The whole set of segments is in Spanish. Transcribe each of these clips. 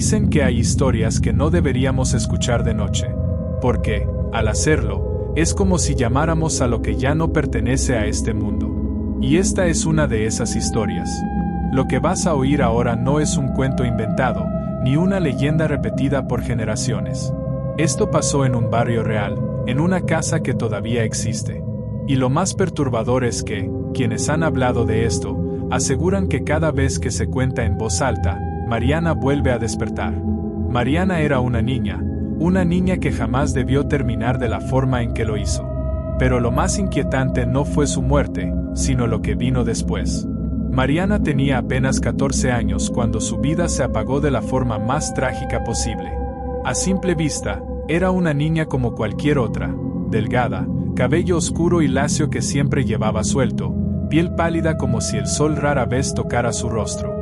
Dicen que hay historias que no deberíamos escuchar de noche, porque, al hacerlo, es como si llamáramos a lo que ya no pertenece a este mundo. Y esta es una de esas historias. Lo que vas a oír ahora no es un cuento inventado, ni una leyenda repetida por generaciones. Esto pasó en un barrio real, en una casa que todavía existe. Y lo más perturbador es que, quienes han hablado de esto, aseguran que cada vez que se cuenta en voz alta, Mariana vuelve a despertar. Mariana era una niña que jamás debió terminar de la forma en que lo hizo. Pero lo más inquietante no fue su muerte, sino lo que vino después. Mariana tenía apenas 14 años cuando su vida se apagó de la forma más trágica posible. A simple vista, era una niña como cualquier otra, delgada, cabello oscuro y lacio que siempre llevaba suelto, piel pálida como si el sol rara vez tocara su rostro.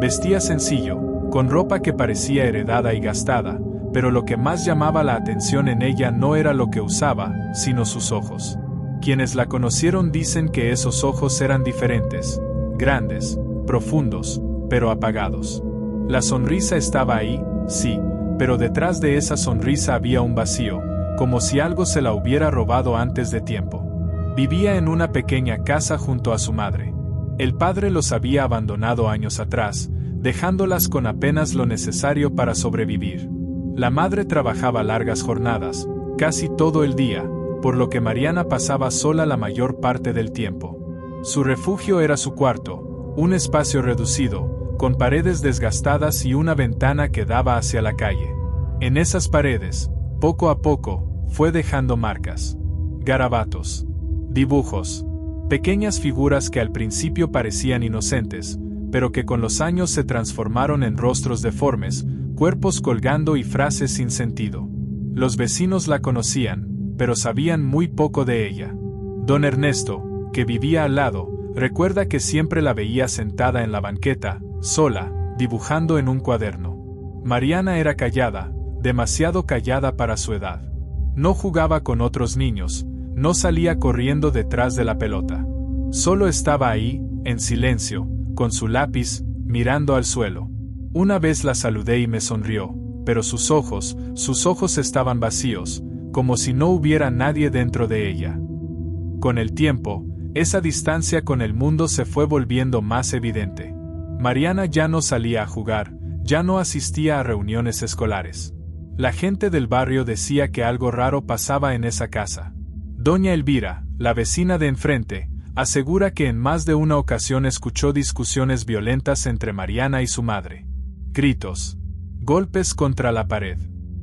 Vestía sencillo, con ropa que parecía heredada y gastada, pero lo que más llamaba la atención en ella no era lo que usaba, sino sus ojos. Quienes la conocieron dicen que esos ojos eran diferentes, grandes, profundos, pero apagados. La sonrisa estaba ahí, sí, pero detrás de esa sonrisa había un vacío, como si algo se la hubiera robado antes de tiempo. Vivía en una pequeña casa junto a su madre. El padre los había abandonado años atrás, dejándolas con apenas lo necesario para sobrevivir. La madre trabajaba largas jornadas, casi todo el día, por lo que Mariana pasaba sola la mayor parte del tiempo. Su refugio era su cuarto, un espacio reducido, con paredes desgastadas y una ventana que daba hacia la calle. En esas paredes, poco a poco, fue dejando marcas, garabatos, dibujos, pequeñas figuras que al principio parecían inocentes, pero que con los años se transformaron en rostros deformes, cuerpos colgando y frases sin sentido. Los vecinos la conocían, pero sabían muy poco de ella. Don Ernesto, que vivía al lado, recuerda que siempre la veía sentada en la banqueta, sola, dibujando en un cuaderno. Mariana era callada, demasiado callada para su edad. No jugaba con otros niños, no salía corriendo detrás de la pelota. Solo estaba ahí, en silencio, con su lápiz, mirando al suelo. Una vez la saludé y me sonrió, pero sus ojos estaban vacíos, como si no hubiera nadie dentro de ella. Con el tiempo, esa distancia con el mundo se fue volviendo más evidente. Mariana ya no salía a jugar, ya no asistía a reuniones escolares. La gente del barrio decía que algo raro pasaba en esa casa. Doña Elvira, la vecina de enfrente, asegura que en más de una ocasión escuchó discusiones violentas entre Mariana y su madre. Gritos, golpes contra la pared.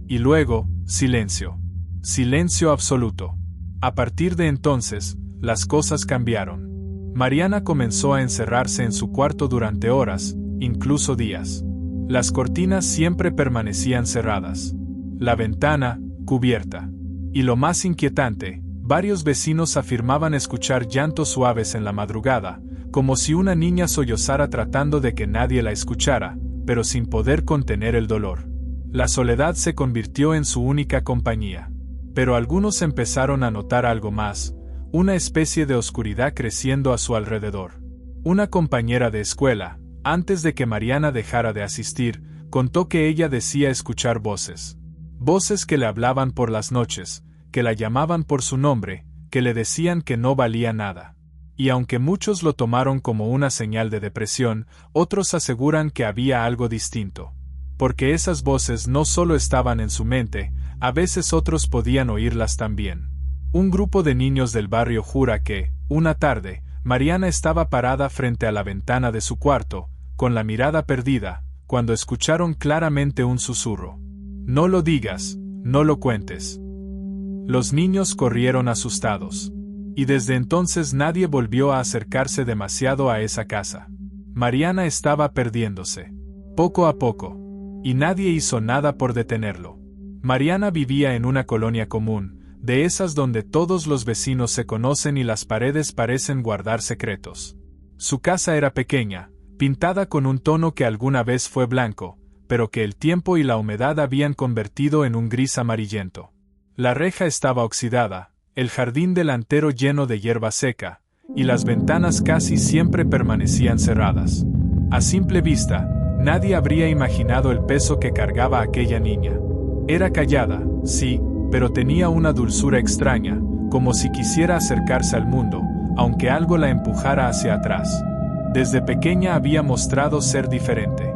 Y luego, silencio. Silencio absoluto. A partir de entonces, las cosas cambiaron. Mariana comenzó a encerrarse en su cuarto durante horas, incluso días. Las cortinas siempre permanecían cerradas. La ventana, cubierta. Y lo más inquietante, varios vecinos afirmaban escuchar llantos suaves en la madrugada, como si una niña sollozara tratando de que nadie la escuchara, pero sin poder contener el dolor. La soledad se convirtió en su única compañía. Pero algunos empezaron a notar algo más, una especie de oscuridad creciendo a su alrededor. Una compañera de escuela, antes de que Mariana dejara de asistir, contó que ella decía escuchar voces. Voces que le hablaban por las noches, que la llamaban por su nombre, que le decían que no valía nada. Y aunque muchos lo tomaron como una señal de depresión, otros aseguran que había algo distinto. Porque esas voces no solo estaban en su mente, a veces otros podían oírlas también. Un grupo de niños del barrio jura que, una tarde, Mariana estaba parada frente a la ventana de su cuarto, con la mirada perdida, cuando escucharon claramente un susurro. No lo digas, no lo cuentes. Los niños corrieron asustados. Y desde entonces nadie volvió a acercarse demasiado a esa casa. Mariana estaba perdiéndose. Poco a poco. Y nadie hizo nada por detenerlo. Mariana vivía en una colonia común, de esas donde todos los vecinos se conocen y las paredes parecen guardar secretos. Su casa era pequeña, pintada con un tono que alguna vez fue blanco, pero que el tiempo y la humedad habían convertido en un gris amarillento. La reja estaba oxidada, el jardín delantero lleno de hierba seca, y las ventanas casi siempre permanecían cerradas. A simple vista, Nadie habría imaginado el peso que cargaba aquella niña. Era callada, sí, pero tenía una dulzura extraña, como si quisiera acercarse al mundo, aunque algo la empujara hacia atrás. Desde pequeña había mostrado ser diferente.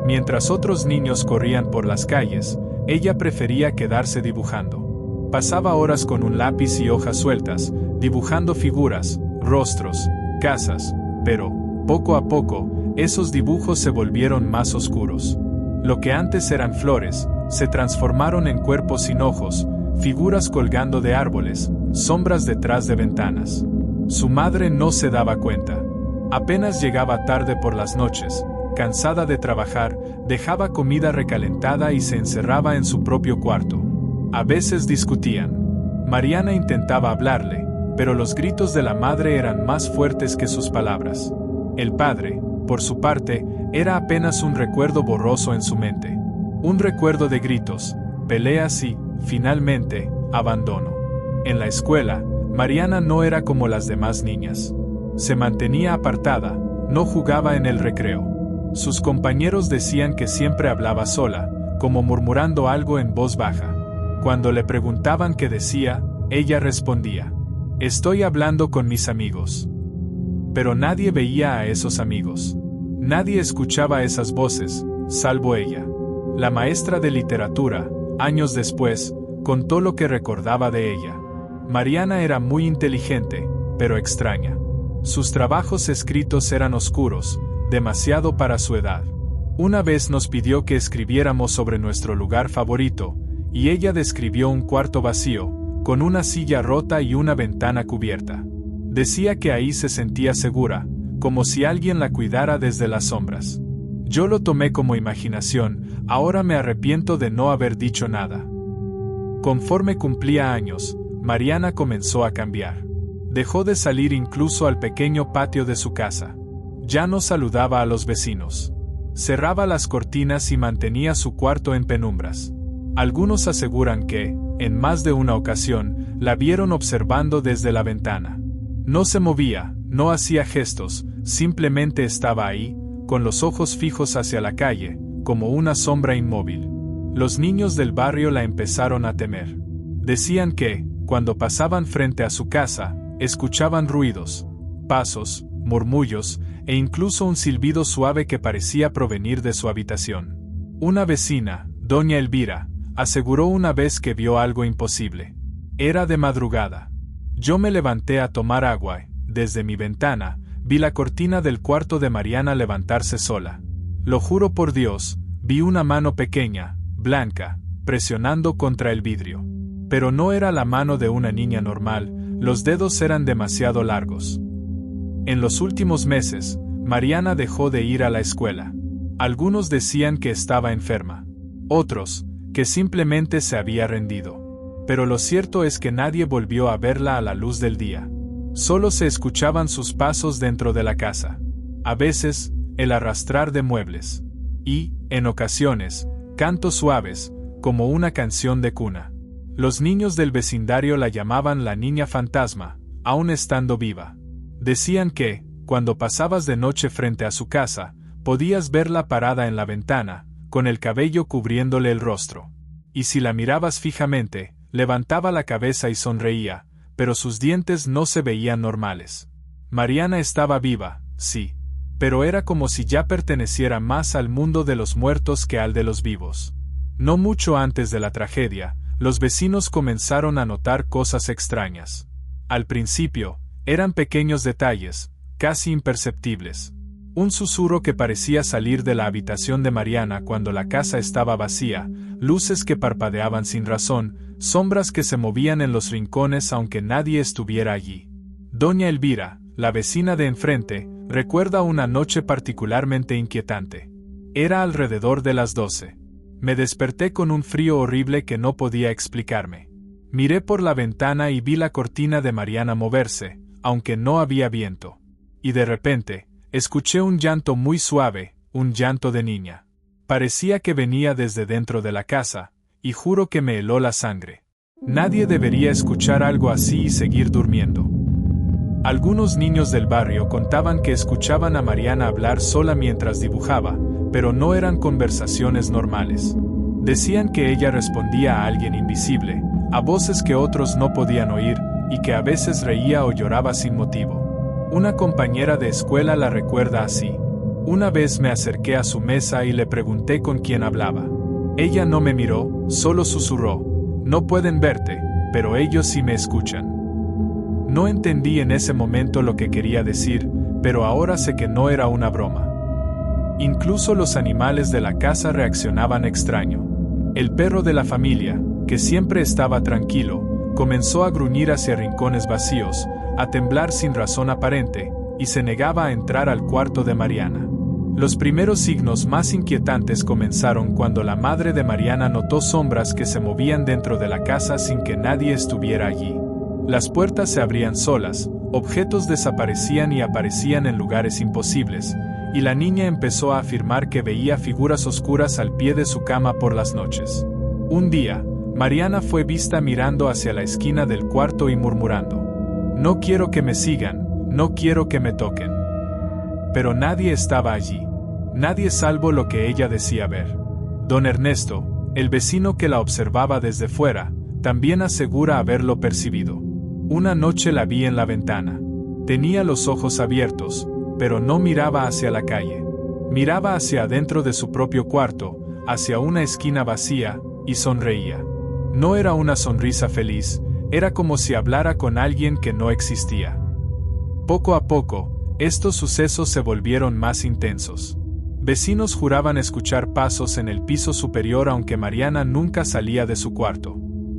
Mientras otros niños corrían por las calles, ella prefería quedarse dibujando. Pasaba horas con un lápiz y hojas sueltas, dibujando figuras, rostros, casas, pero, poco a poco, esos dibujos se volvieron más oscuros. Lo que antes eran flores, se transformaron en cuerpos sin ojos, figuras colgando de árboles, sombras detrás de ventanas. Su madre no se daba cuenta. Apenas llegaba tarde por las noches, cansada de trabajar, dejaba comida recalentada y se encerraba en su propio cuarto. A veces discutían. Mariana intentaba hablarle, pero los gritos de la madre eran más fuertes que sus palabras. El padre, por su parte, era apenas un recuerdo borroso en su mente. Un recuerdo de gritos, peleas y, finalmente, abandono. En la escuela, Mariana no era como las demás niñas. Se mantenía apartada, no jugaba en el recreo. Sus compañeros decían que siempre hablaba sola, como murmurando algo en voz baja. Cuando le preguntaban qué decía, ella respondía: «Estoy hablando con mis amigos». Pero nadie veía a esos amigos. Nadie escuchaba esas voces, salvo ella. La maestra de literatura, años después, contó lo que recordaba de ella. Mariana era muy inteligente, pero extraña. Sus trabajos escritos eran oscuros, demasiado para su edad. Una vez nos pidió que escribiéramos sobre nuestro lugar favorito, y ella describió un cuarto vacío, con una silla rota y una ventana cubierta. Decía que ahí se sentía segura, como si alguien la cuidara desde las sombras. Yo lo tomé como imaginación, ahora me arrepiento de no haber dicho nada. Conforme cumplía años, Mariana comenzó a cambiar. Dejó de salir incluso al pequeño patio de su casa. Ya no saludaba a los vecinos. Cerraba las cortinas y mantenía su cuarto en penumbras. Algunos aseguran que, en más de una ocasión, la vieron observando desde la ventana. No se movía, no hacía gestos, simplemente estaba ahí, con los ojos fijos hacia la calle, como una sombra inmóvil. Los niños del barrio la empezaron a temer. Decían que, cuando pasaban frente a su casa, escuchaban ruidos, pasos, murmullos, e incluso un silbido suave que parecía provenir de su habitación. Una vecina, doña Elvira, aseguró una vez que vio algo imposible. Era de madrugada. Yo me levanté a tomar agua. Desde mi ventana, vi la cortina del cuarto de Mariana levantarse sola. Lo juro por Dios, vi una mano pequeña, blanca, presionando contra el vidrio. Pero no era la mano de una niña normal, los dedos eran demasiado largos. En los últimos meses, Mariana dejó de ir a la escuela. Algunos decían que estaba enferma. Otros, que simplemente se había rendido. Pero lo cierto es que nadie volvió a verla a la luz del día. Solo se escuchaban sus pasos dentro de la casa. A veces, el arrastrar de muebles. Y, en ocasiones, cantos suaves, como una canción de cuna. Los niños del vecindario la llamaban la niña fantasma, aún estando viva. Decían que, cuando pasabas de noche frente a su casa, podías verla parada en la ventana, con el cabello cubriéndole el rostro. Y si la mirabas fijamente, levantaba la cabeza y sonreía, pero sus dientes no se veían normales. Mariana estaba viva, sí, pero era como si ya perteneciera más al mundo de los muertos que al de los vivos. No mucho antes de la tragedia, los vecinos comenzaron a notar cosas extrañas. Al principio, eran pequeños detalles, casi imperceptibles. Un susurro que parecía salir de la habitación de Mariana cuando la casa estaba vacía, luces que parpadeaban sin razón, sombras que se movían en los rincones aunque nadie estuviera allí. Doña Elvira, la vecina de enfrente, recuerda una noche particularmente inquietante. Era alrededor de las 12. Me desperté con un frío horrible que no podía explicarme. Miré por la ventana y vi la cortina de Mariana moverse, aunque no había viento. Y de repente, escuché un llanto muy suave, un llanto de niña. Parecía que venía desde dentro de la casa, y juro que me heló la sangre. Nadie debería escuchar algo así y seguir durmiendo. Algunos niños del barrio contaban que escuchaban a Mariana hablar sola mientras dibujaba, pero no eran conversaciones normales. Decían que ella respondía a alguien invisible, a voces que otros no podían oír, y que a veces reía o lloraba sin motivo. Una compañera de escuela la recuerda así. Una vez me acerqué a su mesa y le pregunté con quién hablaba. Ella no me miró, solo susurró: no pueden verte, pero ellos sí me escuchan. No entendí en ese momento lo que quería decir, pero ahora sé que no era una broma. Incluso los animales de la casa reaccionaban extraño. El perro de la familia, que siempre estaba tranquilo, comenzó a gruñir hacia rincones vacíos, a temblar sin razón aparente, y se negaba a entrar al cuarto de Mariana. Los primeros signos más inquietantes comenzaron cuando la madre de Mariana notó sombras que se movían dentro de la casa sin que nadie estuviera allí. Las puertas se abrían solas, objetos desaparecían y aparecían en lugares imposibles, y la niña empezó a afirmar que veía figuras oscuras al pie de su cama por las noches. Un día, Mariana fue vista mirando hacia la esquina del cuarto y murmurando: no quiero que me sigan, no quiero que me toquen. Pero nadie estaba allí. Nadie salvo lo que ella decía ver. Don Ernesto, el vecino que la observaba desde fuera, también asegura haberlo percibido. Una noche la vi en la ventana. Tenía los ojos abiertos, pero no miraba hacia la calle. Miraba hacia adentro de su propio cuarto, hacia una esquina vacía, y sonreía. No era una sonrisa feliz, era como si hablara con alguien que no existía. Poco a poco, estos sucesos se volvieron más intensos. Vecinos juraban escuchar pasos en el piso superior aunque Mariana nunca salía de su cuarto.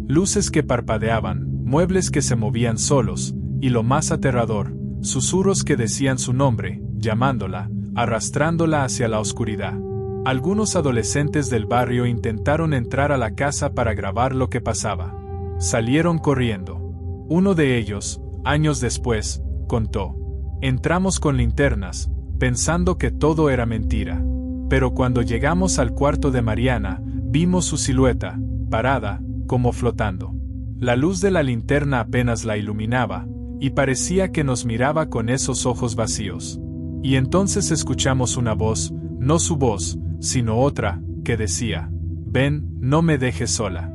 Luces que parpadeaban, muebles que se movían solos, y lo más aterrador, susurros que decían su nombre, llamándola, arrastrándola hacia la oscuridad. Algunos adolescentes del barrio intentaron entrar a la casa para grabar lo que pasaba. Salieron corriendo. Uno de ellos, años después, contó: entramos con linternas, pensando que todo era mentira. Pero cuando llegamos al cuarto de Mariana, vimos su silueta, parada, como flotando. La luz de la linterna apenas la iluminaba, y parecía que nos miraba con esos ojos vacíos. Y entonces escuchamos una voz, no su voz, sino otra, que decía: ven, no me dejes sola.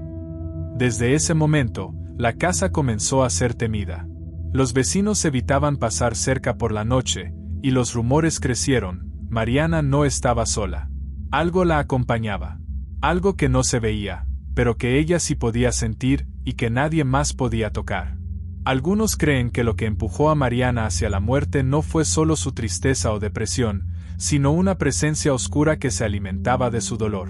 Desde ese momento, la casa comenzó a ser temida. Los vecinos evitaban pasar cerca por la noche, y los rumores crecieron: Mariana no estaba sola. Algo la acompañaba. Algo que no se veía, pero que ella sí podía sentir, y que nadie más podía tocar. Algunos creen que lo que empujó a Mariana hacia la muerte no fue solo su tristeza o depresión, sino una presencia oscura que se alimentaba de su dolor.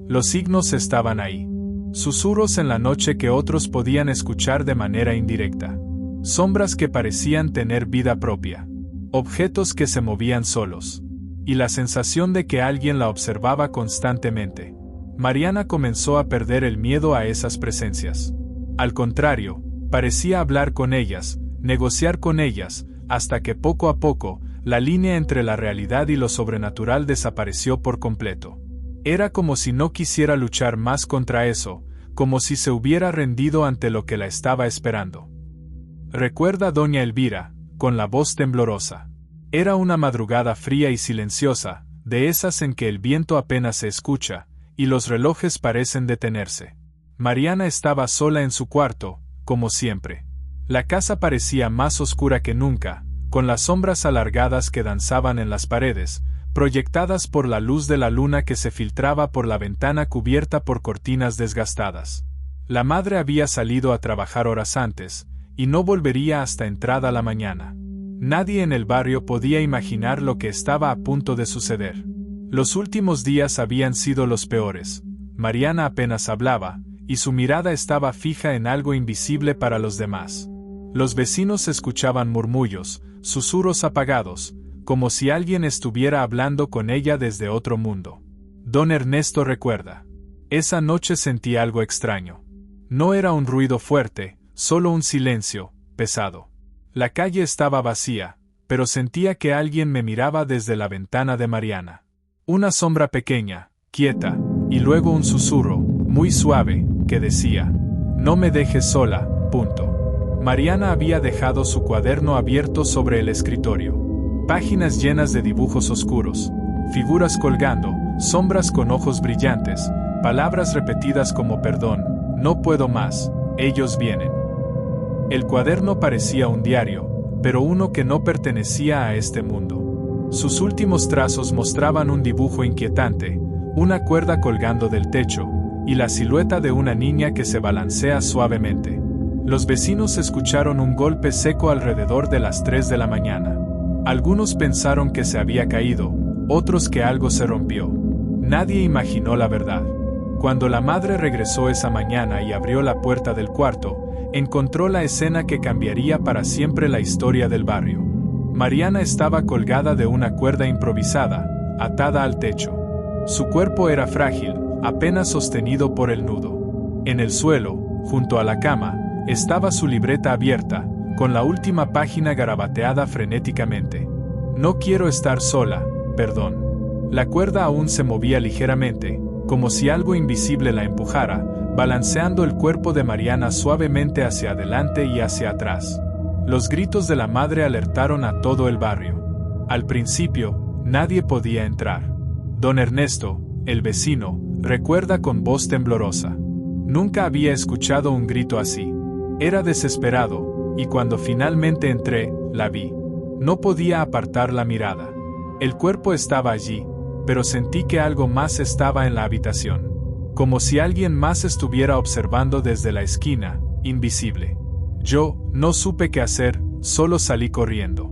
Los signos estaban ahí. Susurros en la noche que otros podían escuchar de manera indirecta. Sombras que parecían tener vida propia. Objetos que se movían solos. Y la sensación de que alguien la observaba constantemente. Mariana comenzó a perder el miedo a esas presencias. Al contrario, parecía hablar con ellas, negociar con ellas, hasta que poco a poco, la línea entre la realidad y lo sobrenatural desapareció por completo. Era como si no quisiera luchar más contra eso, como si se hubiera rendido ante lo que la estaba esperando. Recuerda doña Elvira, con la voz temblorosa. Era una madrugada fría y silenciosa, de esas en que el viento apenas se escucha, y los relojes parecen detenerse. Mariana estaba sola en su cuarto, como siempre. La casa parecía más oscura que nunca, con las sombras alargadas que danzaban en las paredes, proyectadas por la luz de la luna que se filtraba por la ventana cubierta por cortinas desgastadas. La madre había salido a trabajar horas antes, y no volvería hasta entrada la mañana. Nadie en el barrio podía imaginar lo que estaba a punto de suceder. Los últimos días habían sido los peores. Mariana apenas hablaba, y su mirada estaba fija en algo invisible para los demás. Los vecinos escuchaban murmullos, susurros apagados, como si alguien estuviera hablando con ella desde otro mundo. Don Ernesto recuerda: esa noche sentí algo extraño. No era un ruido fuerte, solo un silencio, pesado. La calle estaba vacía, pero sentía que alguien me miraba desde la ventana de Mariana. Una sombra pequeña, quieta, y luego un susurro, muy suave, que decía: no me dejes sola, punto. Mariana había dejado su cuaderno abierto sobre el escritorio. Páginas llenas de dibujos oscuros, figuras colgando, sombras con ojos brillantes, palabras repetidas como perdón, no puedo más, ellos vienen. El cuaderno parecía un diario, pero uno que no pertenecía a este mundo. Sus últimos trazos mostraban un dibujo inquietante, una cuerda colgando del techo, y la silueta de una niña que se balancea suavemente. Los vecinos escucharon un golpe seco alrededor de las 3 de la mañana. Algunos pensaron que se había caído, otros que algo se rompió. Nadie imaginó la verdad. Cuando la madre regresó esa mañana y abrió la puerta del cuarto, encontró la escena que cambiaría para siempre la historia del barrio. Mariana estaba colgada de una cuerda improvisada, atada al techo. Su cuerpo era frágil, apenas sostenido por el nudo. En el suelo, junto a la cama, estaba su libreta abierta, con la última página garabateada frenéticamente. No quiero estar sola, perdón. La cuerda aún se movía ligeramente, como si algo invisible la empujara, balanceando el cuerpo de Mariana suavemente hacia adelante y hacia atrás. Los gritos de la madre alertaron a todo el barrio. Al principio, nadie podía entrar. Don Ernesto, el vecino, recuerda con voz temblorosa. Nunca había escuchado un grito así. Era desesperado, y cuando finalmente entré, la vi. No podía apartar la mirada. El cuerpo estaba allí, pero sentí que algo más estaba en la habitación. Como si alguien más estuviera observando desde la esquina, invisible. Yo no supe qué hacer, solo salí corriendo.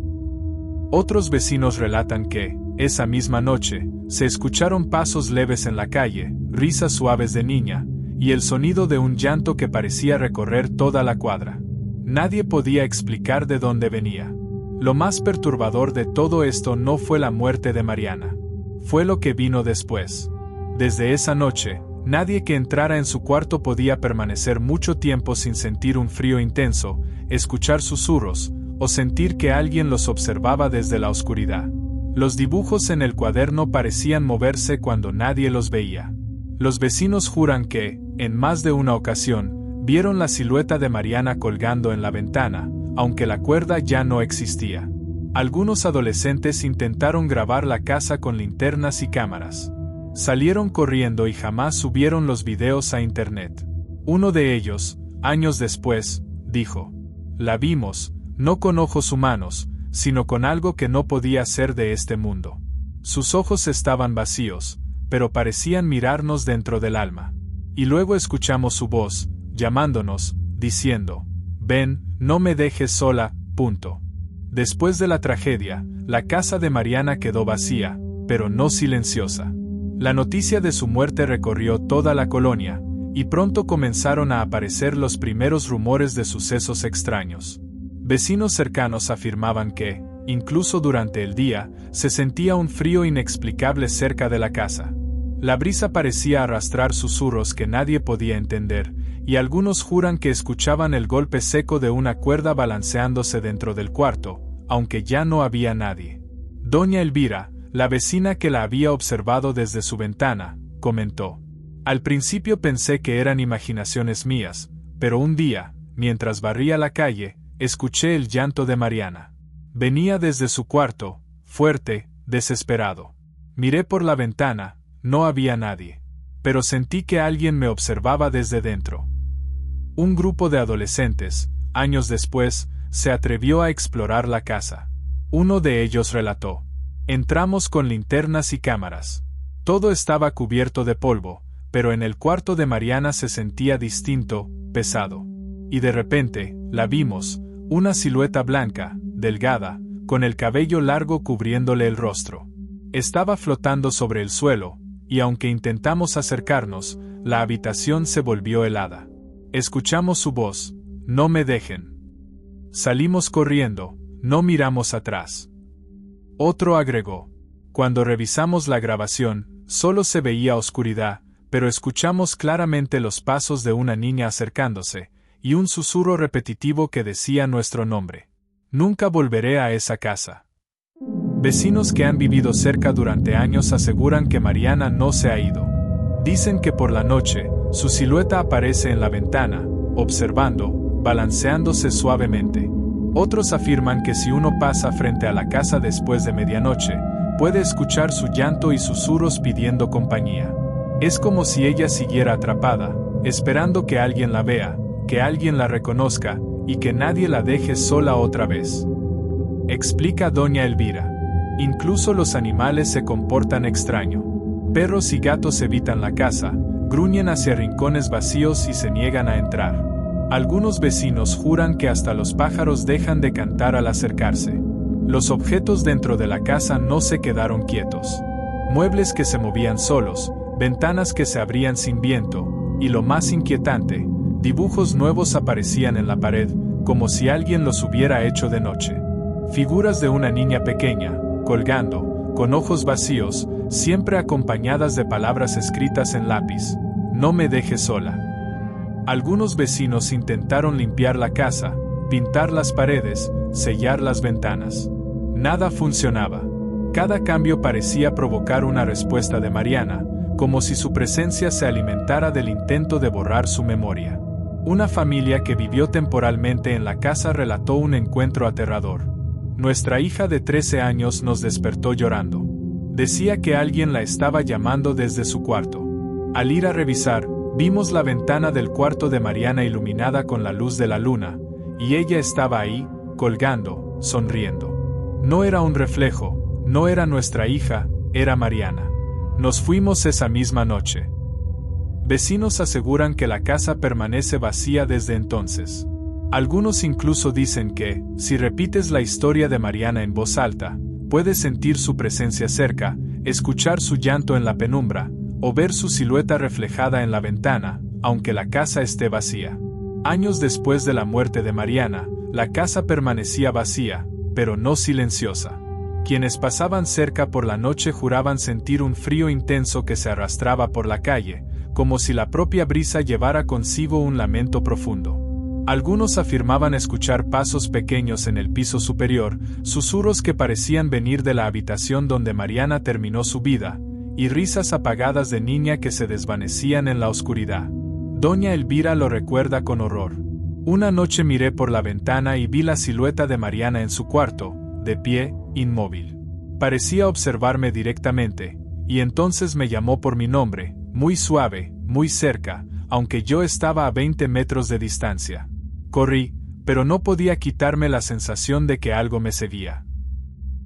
Otros vecinos relatan que, esa misma noche, se escucharon pasos leves en la calle, risas suaves de niña, y el sonido de un llanto que parecía recorrer toda la cuadra. Nadie podía explicar de dónde venía. Lo más perturbador de todo esto no fue la muerte de Mariana. Fue lo que vino después. Desde esa noche, nadie que entrara en su cuarto podía permanecer mucho tiempo sin sentir un frío intenso, escuchar susurros, o sentir que alguien los observaba desde la oscuridad. Los dibujos en el cuaderno parecían moverse cuando nadie los veía. Los vecinos juran que, en más de una ocasión, vieron la silueta de Mariana colgando en la ventana, aunque la cuerda ya no existía. Algunos adolescentes intentaron grabar la casa con linternas y cámaras. Salieron corriendo y jamás subieron los videos a internet. Uno de ellos, años después, dijo: "La vimos, no con ojos humanos, sino con algo que no podía ser de este mundo". Sus ojos estaban vacíos, pero parecían mirarnos dentro del alma. Y luego escuchamos su voz, llamándonos, diciendo: "Ven, no me dejes sola, punto". Después de la tragedia, la casa de Mariana quedó vacía, pero no silenciosa. La noticia de su muerte recorrió toda la colonia, y pronto comenzaron a aparecer los primeros rumores de sucesos extraños. Vecinos cercanos afirmaban que, incluso durante el día, se sentía un frío inexplicable cerca de la casa. La brisa parecía arrastrar susurros que nadie podía entender, y algunos juran que escuchaban el golpe seco de una cuerda balanceándose dentro del cuarto, aunque ya no había nadie. Doña Elvira, la vecina que la había observado desde su ventana, comentó: "Al principio pensé que eran imaginaciones mías, pero un día, mientras barría la calle, escuché el llanto de Mariana. Venía desde su cuarto, fuerte, desesperado. Miré por la ventana, no había nadie. Pero sentí que alguien me observaba desde dentro". Un grupo de adolescentes, años después, se atrevió a explorar la casa. Uno de ellos relató: "Entramos con linternas y cámaras. Todo estaba cubierto de polvo, pero en el cuarto de Mariana se sentía distinto, pesado. Y de repente, la vimos, una silueta blanca, delgada, con el cabello largo cubriéndole el rostro. Estaba flotando sobre el suelo, y aunque intentamos acercarnos, la habitación se volvió helada. Escuchamos su voz: "No me dejen". Salimos corriendo, no miramos atrás". Otro agregó: "Cuando revisamos la grabación, solo se veía oscuridad, pero escuchamos claramente los pasos de una niña acercándose, y un susurro repetitivo que decía nuestro nombre. Nunca volveré a esa casa". Vecinos que han vivido cerca durante años aseguran que Mariana no se ha ido. Dicen que por la noche, su silueta aparece en la ventana, observando, balanceándose suavemente. Otros afirman que si uno pasa frente a la casa después de medianoche, Puede escuchar su llanto y susurros pidiendo compañía. Es como si ella siguiera atrapada, esperando que alguien la vea, que alguien la reconozca, y que nadie la deje sola otra vez. Explica doña Elvira. Incluso los animales se comportan extraño. Perros y gatos evitan la casa, gruñen hacia rincones vacíos y se niegan a entrar. Algunos vecinos juran que hasta los pájaros dejan de cantar al acercarse. Los objetos dentro de la casa no se quedaron quietos. Muebles que se movían solos, ventanas que se abrían sin viento, y lo más inquietante, dibujos nuevos aparecían en la pared, como si alguien los hubiera hecho de noche. Figuras de una niña pequeña, colgando, con ojos vacíos, siempre acompañadas de palabras escritas en lápiz: "No me dejes sola". Algunos vecinos intentaron limpiar la casa, pintar las paredes, sellar las ventanas. Nada funcionaba. Cada cambio parecía provocar una respuesta de Mariana, como si su presencia se alimentara del intento de borrar su memoria. Una familia que vivió temporalmente en la casa relató un encuentro aterrador. Nuestra hija de 13 años nos despertó llorando. Decía que alguien la estaba llamando desde su cuarto. Al ir a revisar, vimos la ventana del cuarto de Mariana iluminada con la luz de la luna, y ella estaba ahí, colgando, sonriendo. No era un reflejo, no era nuestra hija, era Mariana. Nos fuimos esa misma noche. Vecinos aseguran que la casa permanece vacía desde entonces. Algunos incluso dicen que, si repites la historia de Mariana en voz alta, puedes sentir su presencia cerca, escuchar su llanto en la penumbra, o ver su silueta reflejada en la ventana, aunque la casa esté vacía. Años después de la muerte de Mariana, la casa permanecía vacía, pero no silenciosa. Quienes pasaban cerca por la noche juraban sentir un frío intenso que se arrastraba por la calle, como si la propia brisa llevara consigo un lamento profundo. Algunos afirmaban escuchar pasos pequeños en el piso superior, susurros que parecían venir de la habitación donde Mariana terminó su vida, y risas apagadas de niña que se desvanecían en la oscuridad. Doña Elvira lo recuerda con horror. Una noche miré por la ventana y vi la silueta de Mariana en su cuarto, de pie, inmóvil. Parecía observarme directamente, y entonces me llamó por mi nombre, muy suave, muy cerca, aunque yo estaba a 20 metros de distancia. Corrí, pero no podía quitarme la sensación de que algo me seguía.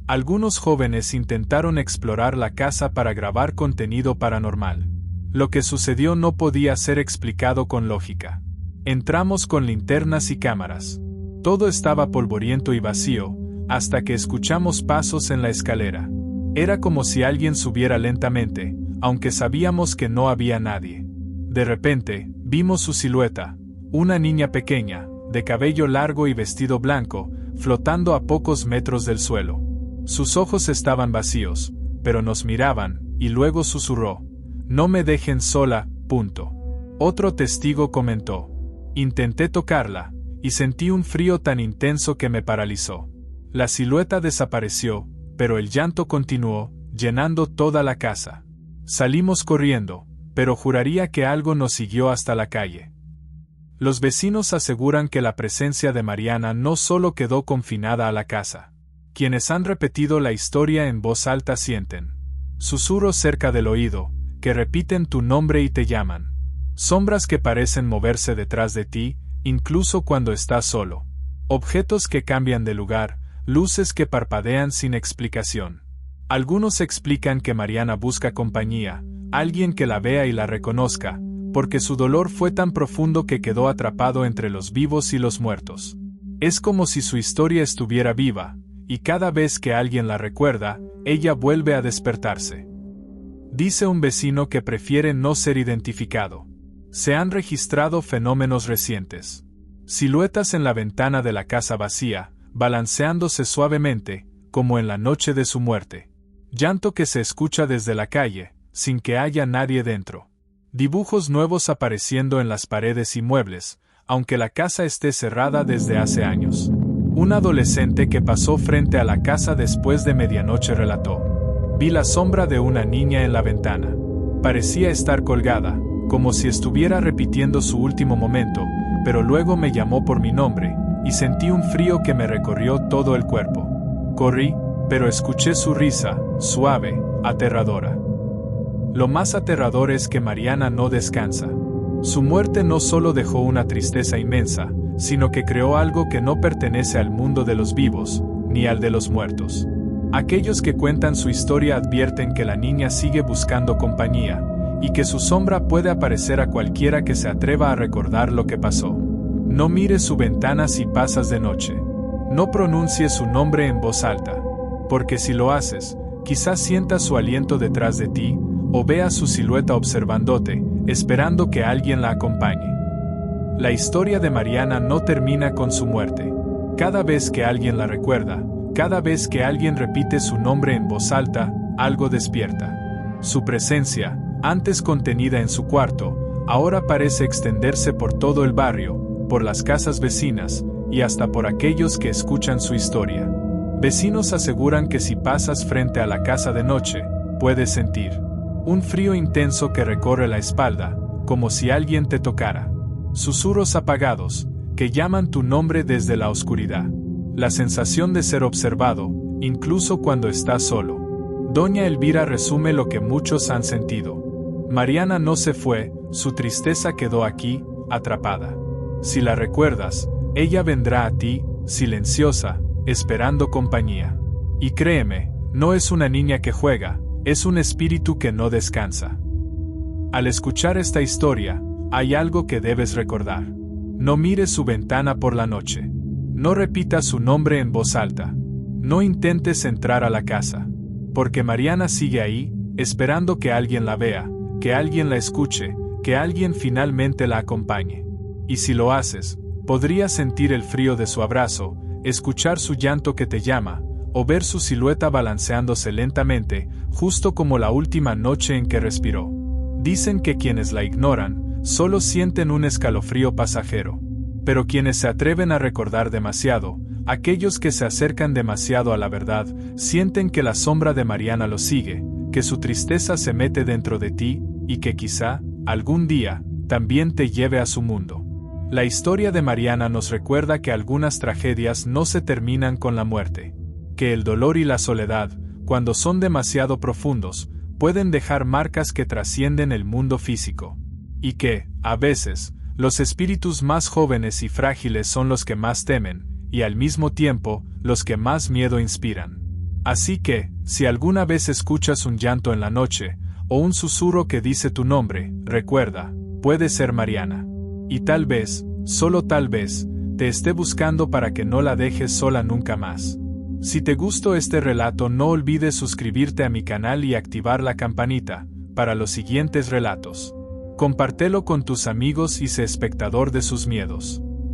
Algunos jóvenes intentaron explorar la casa para grabar contenido paranormal. Lo que sucedió no podía ser explicado con lógica. Entramos con linternas y cámaras. Todo estaba polvoriento y vacío, hasta que escuchamos pasos en la escalera. Era como si alguien subiera lentamente, aunque sabíamos que no había nadie. De repente, vimos su silueta, una niña pequeña, de cabello largo y vestido blanco, flotando a pocos metros del suelo. Sus ojos estaban vacíos, pero nos miraban, y luego susurró: "No me dejen sola, punto". Otro testigo comentó: "Intenté tocarla, y sentí un frío tan intenso que me paralizó". La silueta desapareció, pero el llanto continuó, llenando toda la casa. Salimos corriendo, pero juraría que algo nos siguió hasta la calle. Los vecinos aseguran que la presencia de Mariana no solo quedó confinada a la casa. Quienes han repetido la historia en voz alta sienten susurros cerca del oído, que repiten tu nombre y te llaman. Sombras que parecen moverse detrás de ti, incluso cuando estás solo. Objetos que cambian de lugar, luces que parpadean sin explicación. Algunos explican que Mariana busca compañía, alguien que la vea y la reconozca, porque su dolor fue tan profundo que quedó atrapado entre los vivos y los muertos. Es como si su historia estuviera viva, y cada vez que alguien la recuerda, ella vuelve a despertarse. Dice un vecino que prefiere no ser identificado. Se han registrado fenómenos recientes. Siluetas en la ventana de la casa vacía, balanceándose suavemente, como en la noche de su muerte. Llanto que se escucha desde la calle, sin que haya nadie dentro. Dibujos nuevos apareciendo en las paredes y muebles, aunque la casa esté cerrada desde hace años. Un adolescente que pasó frente a la casa después de medianoche relató: "Vi la sombra de una niña en la ventana. Parecía estar colgada, como si estuviera repitiendo su último momento, pero luego me llamó por mi nombre, y sentí un frío que me recorrió todo el cuerpo. Corrí, pero escuché su risa, suave, aterradora. Lo más aterrador es que Mariana no descansa. Su muerte no solo dejó una tristeza inmensa, sino que creó algo que no pertenece al mundo de los vivos, ni al de los muertos. Aquellos que cuentan su historia advierten que la niña sigue buscando compañía, y que su sombra puede aparecer a cualquiera que se atreva a recordar lo que pasó. No mires su ventana si pasas de noche. No pronuncies su nombre en voz alta, porque si lo haces, quizás sientas su aliento detrás de ti, o veas su silueta observándote, esperando que alguien la acompañe. La historia de Mariana no termina con su muerte. Cada vez que alguien la recuerda, cada vez que alguien repite su nombre en voz alta, algo despierta. Su presencia, antes contenida en su cuarto, ahora parece extenderse por todo el barrio, por las casas vecinas, y hasta por aquellos que escuchan su historia. Vecinos aseguran que si pasas frente a la casa de noche, puedes sentir un frío intenso que recorre la espalda, como si alguien te tocara. Susurros apagados, que llaman tu nombre desde la oscuridad. La sensación de ser observado, incluso cuando estás solo. Doña Elvira resume lo que muchos han sentido. Mariana no se fue, su tristeza quedó aquí, atrapada. Si la recuerdas, ella vendrá a ti, silenciosa, esperando compañía. Y créeme, no es una niña que juega, es un espíritu que no descansa. Al escuchar esta historia, hay algo que debes recordar. No mires su ventana por la noche. No repitas su nombre en voz alta. No intentes entrar a la casa. Porque Mariana sigue ahí, esperando que alguien la vea, que alguien la escuche, que alguien finalmente la acompañe. Y si lo haces, podrías sentir el frío de su abrazo, escuchar su llanto que te llama, o ver su silueta balanceándose lentamente, justo como la última noche en que respiró. Dicen que quienes la ignoran, solo sienten un escalofrío pasajero. Pero quienes se atreven a recordar demasiado, aquellos que se acercan demasiado a la verdad, sienten que la sombra de Mariana los sigue, que su tristeza se mete dentro de ti, y que quizá, algún día, también te lleve a su mundo. La historia de Mariana nos recuerda que algunas tragedias no se terminan con la muerte. Que el dolor y la soledad, cuando son demasiado profundos, pueden dejar marcas que trascienden el mundo físico. Y que, a veces, los espíritus más jóvenes y frágiles son los que más temen, y al mismo tiempo, los que más miedo inspiran. Así que, si alguna vez escuchas un llanto en la noche, o un susurro que dice tu nombre, recuerda, puede ser Mariana. Y tal vez, solo tal vez, te esté buscando para que no la dejes sola nunca más. Si te gustó este relato, no olvides suscribirte a mi canal y activar la campanita, para los siguientes relatos. Compártelo con tus amigos y sé espectador de sus miedos.